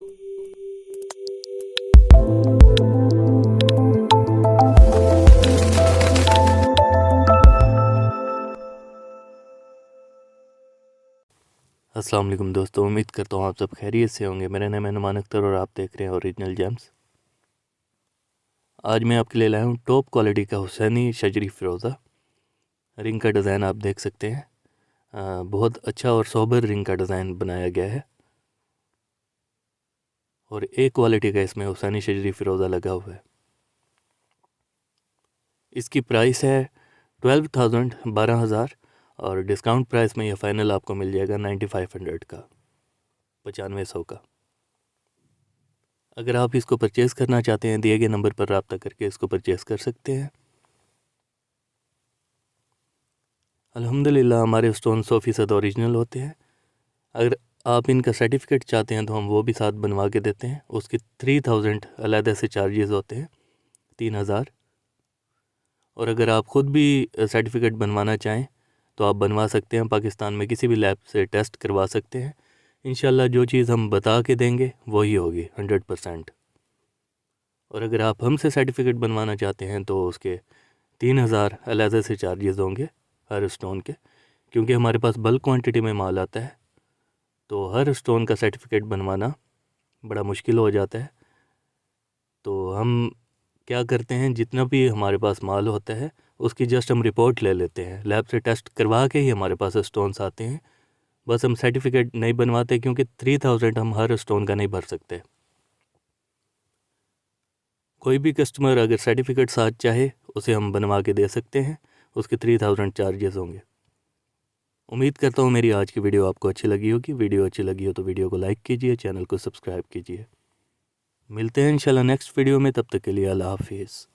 अस्सलाम वालेकुम दोस्तों, उम्मीद करता हूँ आप सब खैरियत से होंगे। मेरा नाम है नुमान अख्तर और आप देख रहे हैं ओरिजिनल जेम्स। आज मैं आपके लिए लाया हूँ टॉप क्वालिटी का हुसैनी शजरी फ़िरोज़ा। रिंग का डिज़ाइन आप देख सकते हैं, बहुत अच्छा और सोबर रिंग का डिज़ाइन बनाया गया है और एक क्वालिटी का इसमें हुसैनी शजरी फ़िरोज़ा लगा हुआ है। इसकी प्राइस है 12,000 और डिस्काउंट प्राइस में यह फ़ाइनल आपको मिल जाएगा 9500 का, 9500 का। अगर आप इसको परचेज़ करना चाहते हैं, दिए गए नंबर पर रब्ता करके इसको परचेज़ कर सकते हैं। अल्हम्दुलिल्लाह हमारे स्टोन 100% ओरिजिनल होते हैं। अगर आप इनका सर्टिफिकेट चाहते हैं तो हम वो भी साथ बनवा के देते हैं। उसके 3000 अलहदा से चार्जेस होते हैं, 3000। और अगर आप ख़ुद भी सर्टिफिकेट बनवाना चाहें तो आप बनवा सकते हैं। पाकिस्तान में किसी भी लैब से टेस्ट करवा सकते हैं। इंशाल्लाह जो चीज़ हम बता के देंगे वही होगी 100%। और अगर आप हमसे सर्टिफिकेट बनवाना चाहते हैं तो उसके 3000 अलहदा से चार्जेस होंगे हर स्टोन के, क्योंकि हमारे पास बल्क क्वांटिटी में माल आता है तो हर स्टोन का सर्टिफिकेट बनवाना बड़ा मुश्किल हो जाता है। तो हम क्या करते हैं, जितना भी हमारे पास माल होता है उसकी जस्ट हम रिपोर्ट ले लेते हैं, लैब से टेस्ट करवा के ही हमारे पास स्टोन्स आते हैं। बस हम सर्टिफिकेट नहीं बनवाते क्योंकि 3000 हम हर स्टोन का नहीं भर सकते। कोई भी कस्टमर अगर सर्टिफिकेट साथ चाहे उसे हम बनवा के दे सकते हैं, उसके 3000 चार्जेस होंगे। उम्मीद करता हूँ मेरी आज की वीडियो आपको अच्छी लगी होगी। वीडियो अच्छी लगी हो तो वीडियो को लाइक कीजिए, चैनल को सब्सक्राइब कीजिए। मिलते हैं इंशाल्लाह नेक्स्ट वीडियो में, तब तक के लिए अल्लाह हाफिज़।